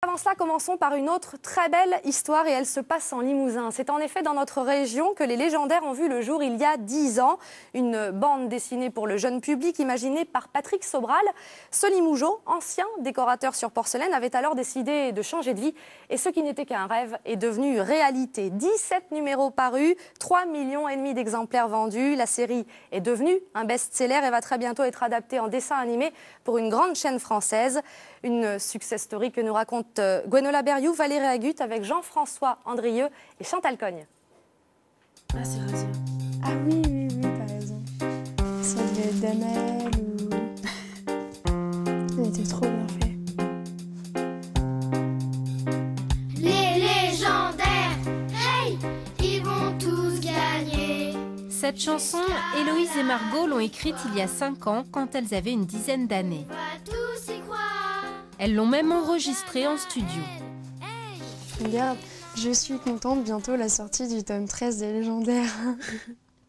Avant cela, commençons par une autre très belle histoire et elle se passe en Limousin. C'est en effet dans notre région que les légendaires ont vu le jour il y a 10 ans. Une bande dessinée pour le jeune public imaginée par Patrick Sobral. Ce Limougeot, ancien décorateur sur porcelaine, avait alors décidé de changer de vie. Et ce qui n'était qu'un rêve est devenu réalité. 17 numéros parus, 3,5 millions d'exemplaires vendus. La série est devenue un best-seller et va très bientôt être adaptée en dessin animé pour une grande chaîne française. Une success story que nous raconte Gwenola Berriou, Valérie Agut avec Jean-François Andrieux et Chantal Cogne. Ah, c'est rasé. Ah oui, t'as raison. Ça devait être Damel ou... Il était trop bien fait. Les légendaires, hey, ils vont tous gagner. Cette chanson, Héloïse et Margot l'ont écrite il y a 5 ans, quand elles avaient une dizaine d'années. On va tous y croire. Elles l'ont même enregistrée en studio. Regarde, je suis contente, bientôt la sortie du tome 13 des légendaires.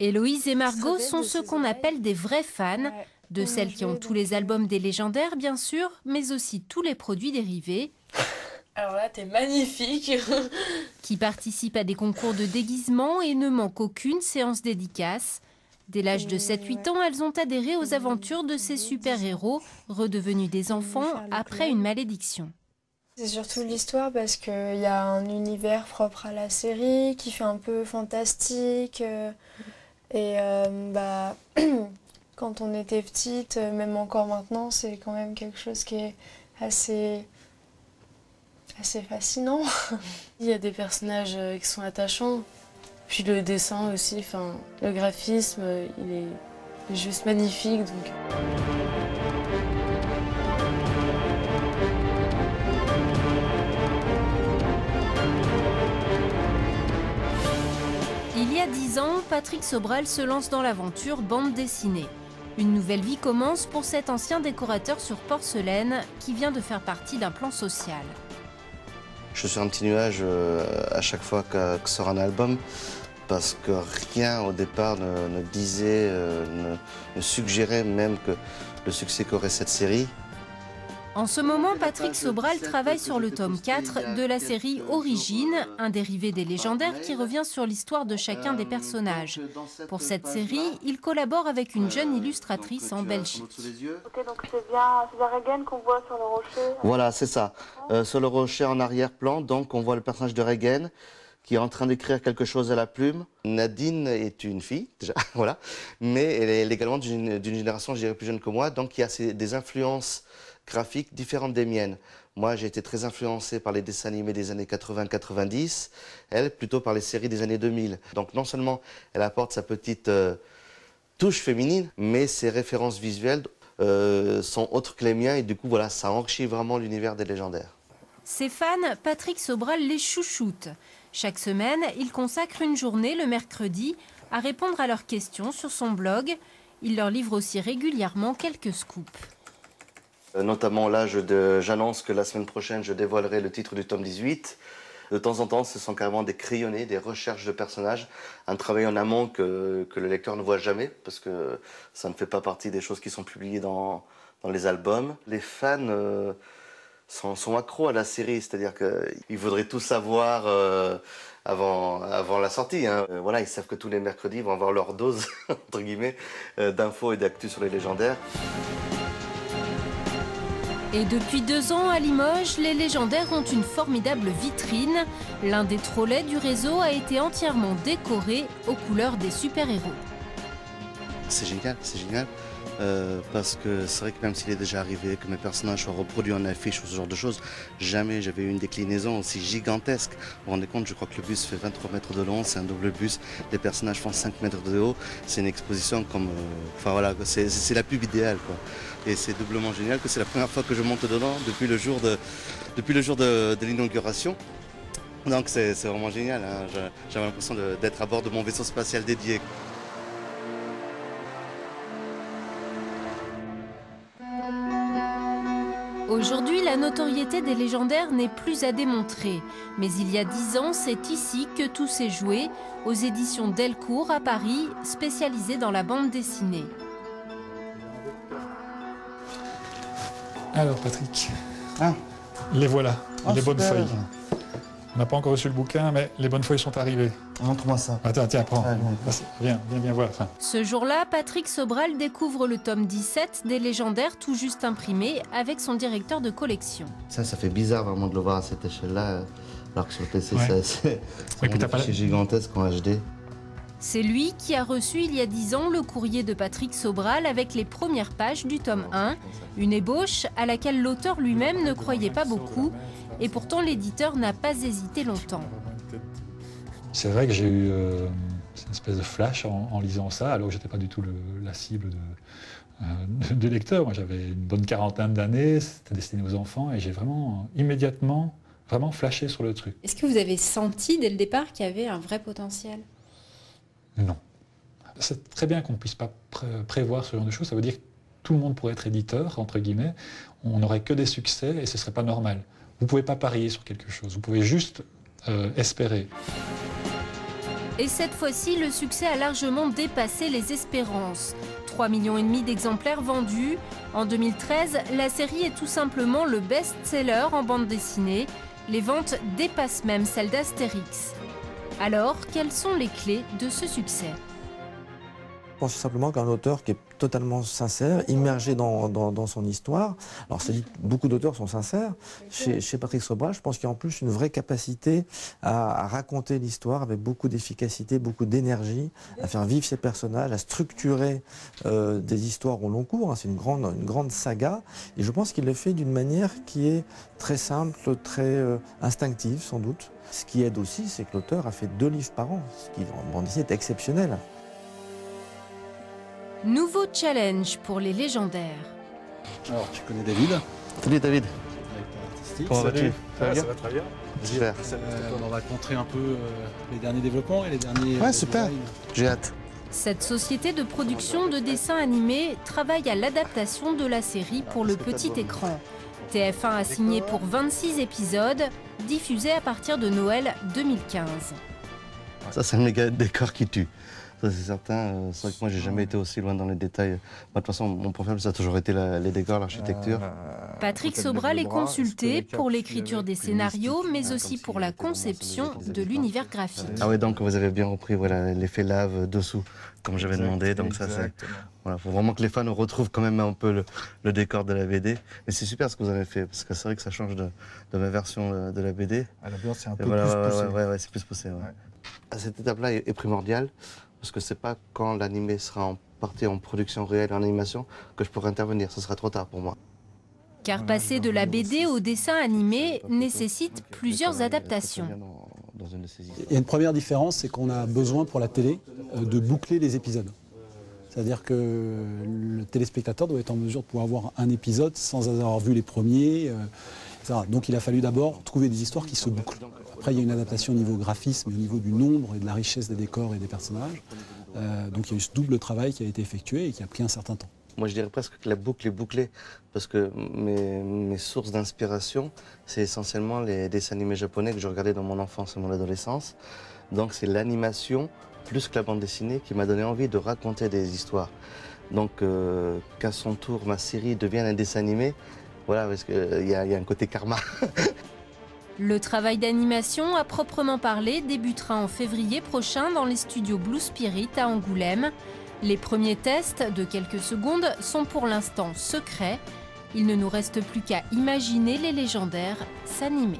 Héloïse et Margot sont ce qu'on appelle des vrais fans, de celles qui ont tous les albums des légendaires, bien sûr, mais aussi tous les produits dérivés. Alors là, t'es magnifique. Qui participent à des concours de déguisement et ne manquent aucune séance dédicace. Dès l'âge de 7-8 ans, elles ont adhéré aux aventures de ces super-héros, redevenus des enfants après une malédiction. C'est surtout l'histoire parce qu'il y a un univers propre à la série qui fait un peu fantastique. Quand on était petite, même encore maintenant, c'est quand même quelque chose qui est assez fascinant. Il y a des personnages qui sont attachants. Puis le dessin aussi, enfin, le graphisme, il est juste magnifique. Donc. Il y a 10 ans, Patrick Sobral se lance dans l'aventure bande dessinée. Une nouvelle vie commence pour cet ancien décorateur sur porcelaine qui vient de faire partie d'un plan social. Je suis un petit nuage à chaque fois que sort un album parce que rien au départ ne disait, ne suggérait même que le succès qu'aurait cette série. En ce moment, Patrick Sobral travaille sur le tome 4 de la série Origine, un dérivé des légendaires qui revient sur l'histoire de chacun des personnages. Pour cette série, il collabore avec une jeune illustratrice en Belgique. Ok, donc c'est bien Regan qu'on voit sur le rocher. Voilà, c'est ça. Sur le rocher en arrière-plan, donc on voit le personnage de Regan qui est en train d'écrire quelque chose à la plume. Nadine est une fille, déjà, voilà, mais elle est également d'une génération, je dirais, plus jeune que moi, donc il y a des influences graphiques différentes des miennes. Moi, j'ai été très influencé par les dessins animés des années 80-90, elle plutôt par les séries des années 2000. Donc non seulement elle apporte sa petite touche féminine, mais ses références visuelles sont autres que les miens et du coup, voilà, ça enrichit vraiment l'univers des légendaires. Ses fans, Patrick Sobral les chouchoute. Chaque semaine, il consacre une journée, le mercredi, à répondre à leurs questions sur son blog. Il leur livre aussi régulièrement quelques scoops. Notamment là, j'annonce que la semaine prochaine, je dévoilerai le titre du tome 18. De temps en temps, ce sont carrément des crayonnés, des recherches de personnages, un travail en amont que le lecteur ne voit jamais, parce que ça ne fait pas partie des choses qui sont publiées dans les albums. Les fans sont accros à la série, c'est-à-dire qu'ils voudraient tout savoir avant la sortie. Hein. Voilà, ils savent que tous les mercredis, ils vont avoir leur dose, entre guillemets, d'infos et d'actu sur les légendaires. Et depuis 2 ans, à Limoges, les légendaires ont une formidable vitrine. L'un des trolley du réseau a été entièrement décoré aux couleurs des super-héros. C'est génial, parce que c'est vrai que même s'il est déjà arrivé que mes personnages soient reproduits en affiche ou ce genre de choses, jamais j'avais eu une déclinaison aussi gigantesque. Vous vous rendez compte, je crois que le bus fait 23 mètres de long, c'est un double bus, les personnages font 5 mètres de haut, c'est une exposition comme... Enfin voilà, c'est la pub idéale, quoi. Et c'est doublement génial que c'est la première fois que je monte dedans depuis le jour de l'inauguration. Donc c'est vraiment génial, hein. J'avais l'impression d'être à bord de mon vaisseau spatial dédié. Aujourd'hui, la notoriété des légendaires n'est plus à démontrer. Mais il y a 10 ans, c'est ici que tout s'est joué, aux éditions Delcourt à Paris, spécialisées dans la bande dessinée. Alors Patrick, Ah. les voilà. Les bonnes feuilles. On n'a pas encore reçu le bouquin, mais les bonnes feuilles sont arrivées. Montre-moi ça. Attends, tiens, prends. Viens voir. Enfin. Ce jour-là, Patrick Sobral découvre le tome 17 des Légendaires tout juste imprimé avec son directeur de collection. Ça fait bizarre vraiment de le voir à cette échelle-là, alors que sur le PC, c'est gigantesque en HD. C'est lui qui a reçu il y a 10 ans le courrier de Patrick Sobral avec les premières pages du tome 1, une ébauche à laquelle l'auteur lui-même ne croyait pas beaucoup, et pourtant l'éditeur n'a pas hésité longtemps. C'est vrai que j'ai eu une espèce de flash en lisant ça, alors que je n'étais pas du tout la cible de lecteur. Moi j'avais une bonne quarantaine d'années, c'était destiné aux enfants, et j'ai vraiment immédiatement flashé sur le truc. Est-ce que vous avez senti dès le départ qu'il y avait un vrai potentiel ? Non. C'est très bien qu'on ne puisse pas prévoir ce genre de choses. Ça veut dire que tout le monde pourrait être éditeur, entre guillemets. On n'aurait que des succès et ce ne serait pas normal. Vous ne pouvez pas parier sur quelque chose. Vous pouvez juste espérer. Et cette fois-ci, le succès a largement dépassé les espérances. 3,5 millions d'exemplaires vendus. En 2013, la série est tout simplement le best-seller en bande dessinée. Les ventes dépassent même celles d'Astérix. Alors, quelles sont les clés de ce succès ? Je pense simplement qu'un auteur qui est totalement sincère, immergé dans son histoire. Alors, c'est dit, beaucoup d'auteurs sont sincères. Chez Patrick Sobral, je pense qu'il y a en plus une vraie capacité à raconter l'histoire avec beaucoup d'efficacité, beaucoup d'énergie, à faire vivre ses personnages, à structurer des histoires au long cours. C'est une grande saga. Et je pense qu'il le fait d'une manière qui est très simple, très instinctive, sans doute. Ce qui aide aussi, c'est que l'auteur a fait 2 livres par an, ce qui, en bande dessinée, est exceptionnel. Nouveau challenge pour les Légendaires. Alors, tu connais David ? Salut David. Comment vas-tu ? Ça va bien ? Ça va très bien. Super. On va te montrer un peu les derniers développements et les derniers... Ouais, super. J'ai hâte. Cette société de production de dessins animés travaille à l'adaptation de la série pour le petit écran. TF1 a signé pour 26 épisodes, diffusés à partir de Noël 2015. Ça, c'est un méga décor qui tue. Ça, c'est certain. C'est vrai que moi, j'ai jamais été aussi loin dans les détails. Moi, de toute façon, mon point faible, ça a toujours été les décors, l'architecture. Patrick Sobral est consulté pour l'écriture des scénarios, mais aussi pour la conception de l'univers graphique. Ah oui, donc vous avez bien repris l'effet lave dessous, comme j'avais demandé. Donc ça, c'est... Voilà, faut vraiment que les fans retrouvent quand même un peu le décor de la BD. Mais c'est super ce que vous avez fait, parce que c'est vrai que ça change de ma version de la BD. À la BD, c'est un peu plus poussé. Ouais, c'est plus poussé. Ouais. Cette étape-là est primordiale, parce que c'est pas quand l'animé sera en partie en production réelle, en animation, que je pourrai intervenir. Ce sera trop tard pour moi. Car passer de la BD au dessin animé nécessite plusieurs adaptations. Il y a une première différence, c'est qu'on a besoin pour la télé de boucler les épisodes. C'est-à-dire que le téléspectateur doit être en mesure de pouvoir voir un épisode sans avoir vu les premiers, etc. Donc il a fallu d'abord trouver des histoires qui se bouclent. Après, il y a une adaptation au niveau graphisme, au niveau du nombre et de la richesse des décors et des personnages. Donc il y a eu ce double travail qui a été effectué et qui a pris un certain temps. Moi, je dirais presque que la boucle est bouclée, parce que mes sources d'inspiration, c'est essentiellement les dessins animés japonais que je regardais dans mon enfance et mon adolescence. Donc c'est l'animation plus que la bande dessinée qui m'a donné envie de raconter des histoires. Donc qu'à son tour ma série devienne un dessin animé, voilà, parce qu'il y a un côté karma. Le travail d'animation à proprement parler débutera en février prochain dans les studios Blue Spirit à Angoulême. Les premiers tests de quelques secondes sont pour l'instant secrets. Il ne nous reste plus qu'à imaginer les Légendaires s'animer.